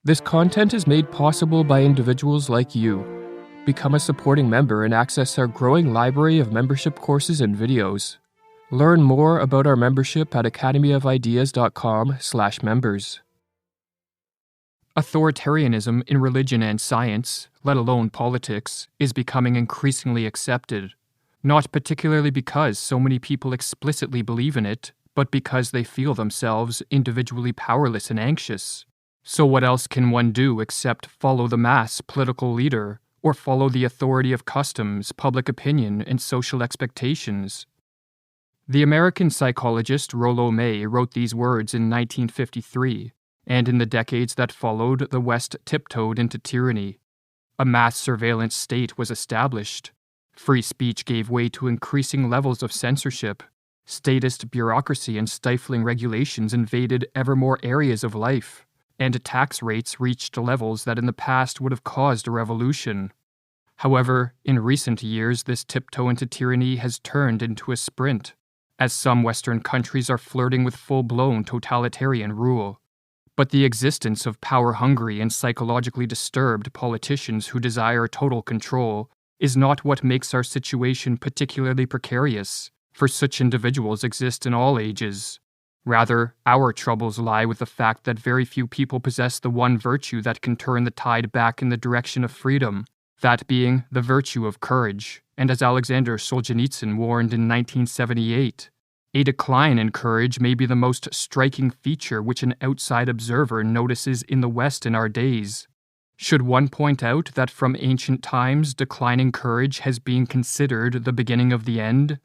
This content is made possible by individuals like you. Become a supporting member and access our growing library of membership courses and videos. Learn more about our membership at academyofideas.com/members. Authoritarianism in religion and science, let alone politics, is becoming increasingly accepted, not particularly because so many people explicitly believe in it, but because they feel themselves individually powerless and anxious. So what else can one do except follow the mass political leader, or follow the authority of customs, public opinion, and social expectations? The American psychologist Rollo May wrote these words in 1953, and in the decades that followed, the West tiptoed into tyranny. A mass surveillance state was established. Free speech gave way to increasing levels of censorship. Statist bureaucracy and stifling regulations invaded ever more areas of life, and tax rates reached levels that in the past would have caused a revolution. However, in recent years, this tiptoe into tyranny has turned into a sprint, as some Western countries are flirting with full-blown totalitarian rule. But the existence of power-hungry and psychologically disturbed politicians who desire total control is not what makes our situation particularly precarious, for such individuals exist in all ages. Rather, our troubles lie with the fact that very few people possess the one virtue that can turn the tide back in the direction of freedom, that being the virtue of courage, and as Alexander Solzhenitsyn warned in 1978, a decline in courage may be the most striking feature which an outside observer notices in the West in our days. Should one point out that from ancient times declining courage has been considered the beginning of the end?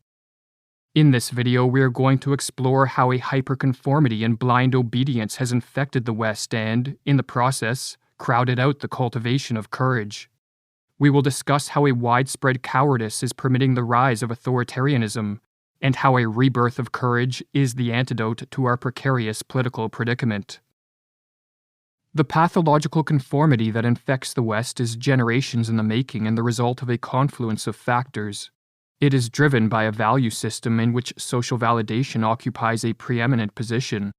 In this video, we are going to explore how a hyperconformity and blind obedience has infected the West and, in the process, crowded out the cultivation of courage. We will discuss how a widespread cowardice is permitting the rise of authoritarianism, and how a rebirth of courage is the antidote to our precarious political predicament. The pathological conformity that infects the West is generations in the making and the result of a confluence of factors. It is driven by a value system in which social validation occupies a preeminent position.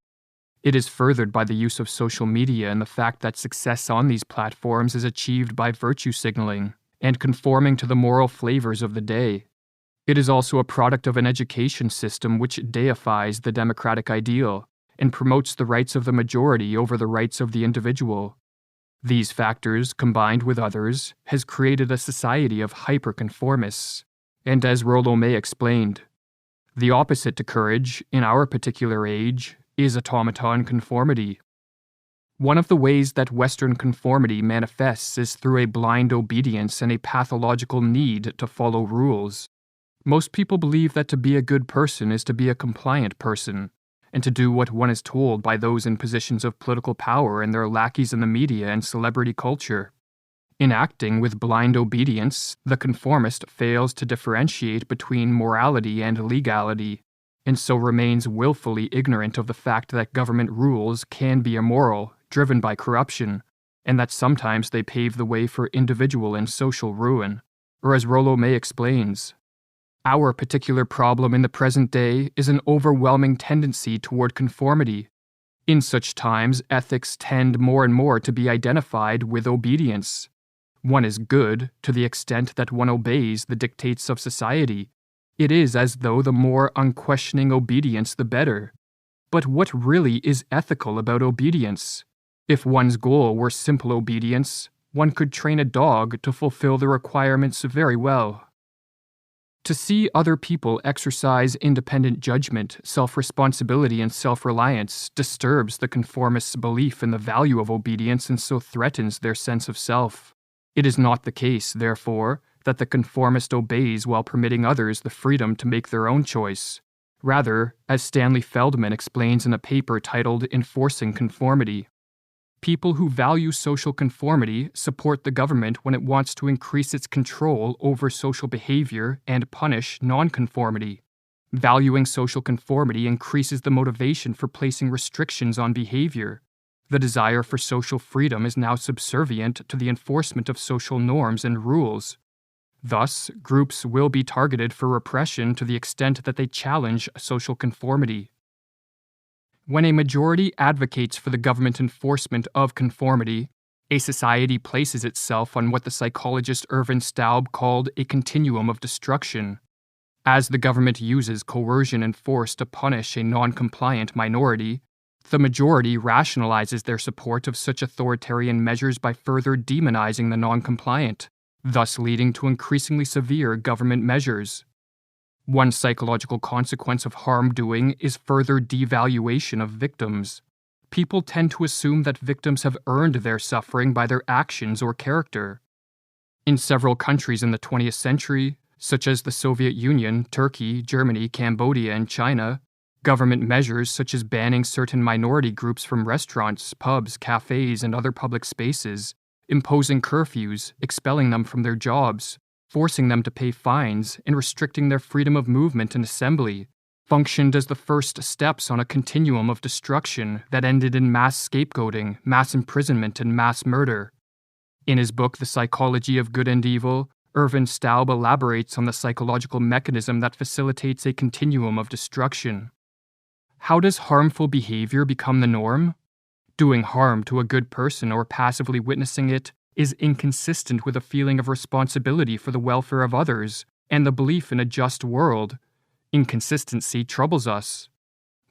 It is furthered by the use of social media and the fact that success on these platforms is achieved by virtue signaling and conforming to the moral flavors of the day. It is also a product of an education system which deifies the democratic ideal and promotes the rights of the majority over the rights of the individual. These factors, combined with others, has created a society of hyperconformists. And as Rollo May explained, the opposite to courage, in our particular age, is automaton conformity. One of the ways that Western conformity manifests is through a blind obedience and a pathological need to follow rules. Most people believe that to be a good person is to be a compliant person, and to do what one is told by those in positions of political power and their lackeys in the media and celebrity culture. In acting with blind obedience, the conformist fails to differentiate between morality and legality, and so remains willfully ignorant of the fact that government rules can be immoral, driven by corruption, and that sometimes they pave the way for individual and social ruin. Or as Rollo May explains, our particular problem in the present day is an overwhelming tendency toward conformity. In such times, ethics tend more and more to be identified with obedience. One is good to the extent that one obeys the dictates of society. It is as though the more unquestioning obedience, the better. But what really is ethical about obedience? If one's goal were simple obedience, one could train a dog to fulfill the requirements very well. To see other people exercise independent judgment, self-responsibility, and self-reliance disturbs the conformists' belief in the value of obedience and so threatens their sense of self. It is not the case, therefore, that the conformist obeys while permitting others the freedom to make their own choice. Rather, as Stanley Feldman explains in a paper titled Enforcing Conformity, people who value social conformity support the government when it wants to increase its control over social behavior and punish nonconformity. Valuing social conformity increases the motivation for placing restrictions on behavior. The desire for social freedom is now subservient to the enforcement of social norms and rules. Thus, groups will be targeted for repression to the extent that they challenge social conformity. When a majority advocates for the government enforcement of conformity, a society places itself on what the psychologist Erwin Staub called a continuum of destruction. As the government uses coercion and force to punish a non-compliant minority, the majority rationalizes their support of such authoritarian measures by further demonizing the non-compliant, thus leading to increasingly severe government measures. One psychological consequence of harm-doing is further devaluation of victims. People tend to assume that victims have earned their suffering by their actions or character. In several countries in the 20th century, such as the Soviet Union, Turkey, Germany, Cambodia, and China, government measures such as banning certain minority groups from restaurants, pubs, cafes, and other public spaces, imposing curfews, expelling them from their jobs, forcing them to pay fines, and restricting their freedom of movement and assembly, functioned as the first steps on a continuum of destruction that ended in mass scapegoating, mass imprisonment, and mass murder. In his book The Psychology of Good and Evil, Erwin Staub elaborates on the psychological mechanism that facilitates a continuum of destruction. How does harmful behavior become the norm? Doing harm to a good person or passively witnessing it is inconsistent with a feeling of responsibility for the welfare of others and the belief in a just world. Inconsistency troubles us.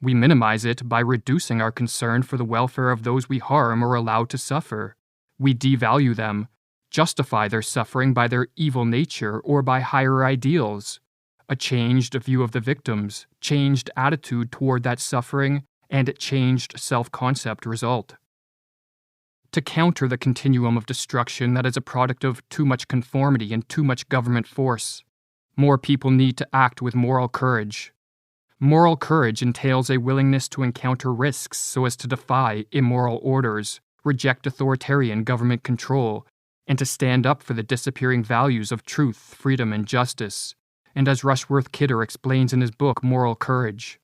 We minimize it by reducing our concern for the welfare of those we harm or allow to suffer. We devalue them, justify their suffering by their evil nature or by higher ideals. A changed view of the victims, changed attitude toward that suffering, and changed self-concept result. To counter the continuum of destruction that is a product of too much conformity and too much government force, more people need to act with moral courage. Moral courage entails a willingness to encounter risks so as to defy immoral orders, reject authoritarian government control, and to stand up for the disappearing values of truth, freedom, and justice. And as Rushworth Kidder explains in his book Moral Courage,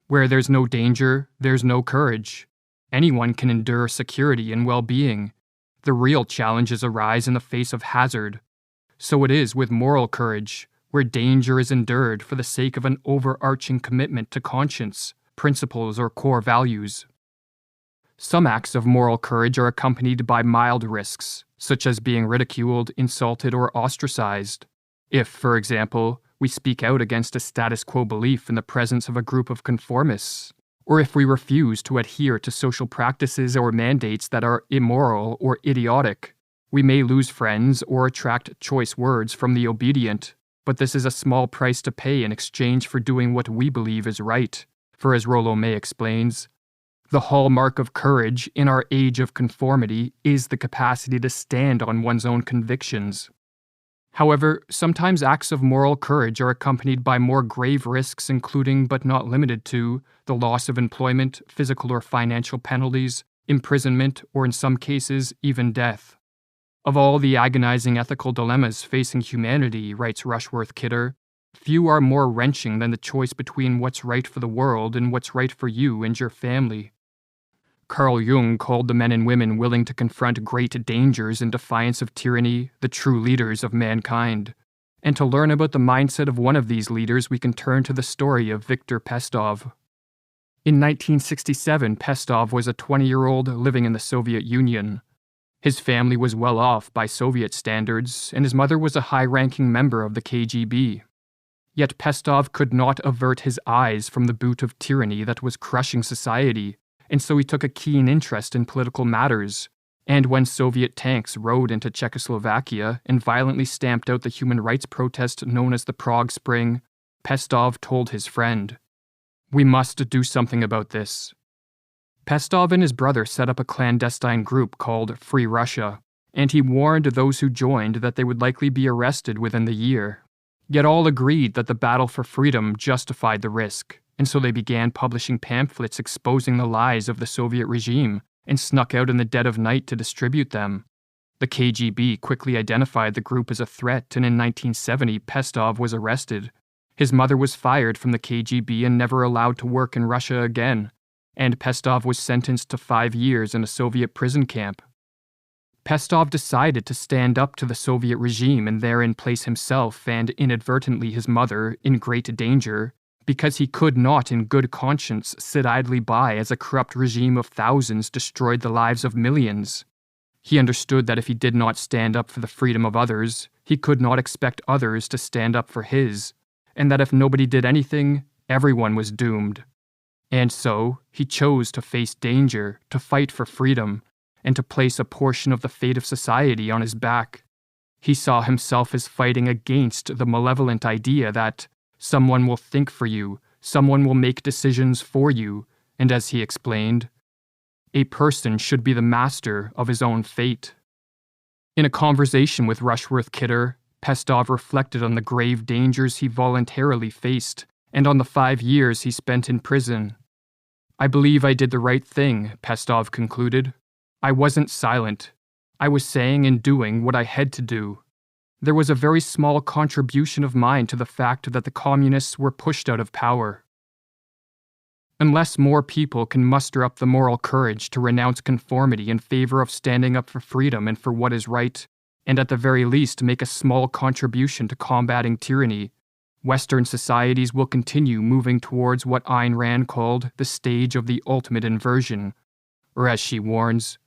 where there's no danger, there's no courage. Anyone can endure security and well-being. The real challenges arise in the face of hazard. So it is with moral courage, where danger is endured for the sake of an overarching commitment to conscience, principles, or core values. Some acts of moral courage are accompanied by mild risks, such as being ridiculed, insulted, or ostracized. If, for example, we speak out against a status quo belief in the presence of a group of conformists, or if we refuse to adhere to social practices or mandates that are immoral or idiotic, we may lose friends or attract choice words from the obedient, but this is a small price to pay in exchange for doing what we believe is right, for as Rollo May explains, the hallmark of courage in our age of conformity is the capacity to stand on one's own convictions. However, sometimes acts of moral courage are accompanied by more grave risks, including but not limited to the loss of employment, physical or financial penalties, imprisonment, or in some cases, even death. Of all the agonizing ethical dilemmas facing humanity, writes Rushworth Kidder, few are more wrenching than the choice between what's right for the world and what's right for you and your family. Carl Jung called the men and women willing to confront great dangers in defiance of tyranny the true leaders of mankind. And to learn about the mindset of one of these leaders, we can turn to the story of Viktor Pestov. In 1967, Pestov was a 20-year-old living in the Soviet Union. His family was well off by Soviet standards, and his mother was a high-ranking member of the KGB. Yet Pestov could not avert his eyes from the boot of tyranny that was crushing society, and so he took a keen interest in political matters. And when Soviet tanks rode into Czechoslovakia and violently stamped out the human rights protest known as the Prague Spring, Pestov told his friend, "We must do something about this." Pestov and his brother set up a clandestine group called Free Russia, and he warned those who joined that they would likely be arrested within the year. Yet all agreed that the battle for freedom justified the risk, and so they began publishing pamphlets exposing the lies of the Soviet regime and snuck out in the dead of night to distribute them. The KGB quickly identified the group as a threat, and in 1970, Pestov was arrested. His mother was fired from the KGB and never allowed to work in Russia again, and Pestov was sentenced to 5 years in a Soviet prison camp. Pestov decided to stand up to the Soviet regime and therein place himself and inadvertently his mother in great danger because he could not in good conscience sit idly by as a corrupt regime of thousands destroyed the lives of millions. He understood that if he did not stand up for the freedom of others, he could not expect others to stand up for his, and that if nobody did anything, everyone was doomed. And so, he chose to face danger, to fight for freedom, and to place a portion of the fate of society on his back. He saw himself as fighting against the malevolent idea that someone will think for you, someone will make decisions for you, and as he explained, a person should be the master of his own fate. In a conversation with Rushworth Kidder, Pestov reflected on the grave dangers he voluntarily faced and on the 5 years he spent in prison. "I believe I did the right thing," Pestov concluded. "I wasn't silent. I was saying and doing what I had to do. There was a very small contribution of mine to the fact that the communists were pushed out of power. Unless more people can muster up the moral courage to renounce conformity in favor of standing up for freedom and for what is right, and at the very least make a small contribution to combating tyranny, Western societies will continue moving towards what Ayn Rand called the stage of the ultimate inversion, or as she warns,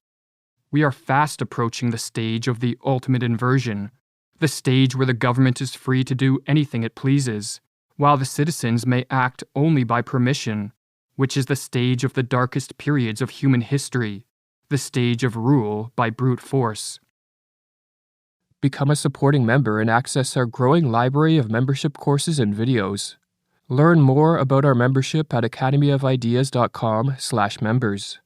we are fast approaching the stage of the ultimate inversion, the stage where the government is free to do anything it pleases, while the citizens may act only by permission, which is the stage of the darkest periods of human history, the stage of rule by brute force." Become a supporting member and access our growing library of membership courses and videos. Learn more about our membership at academyofideas.com/members.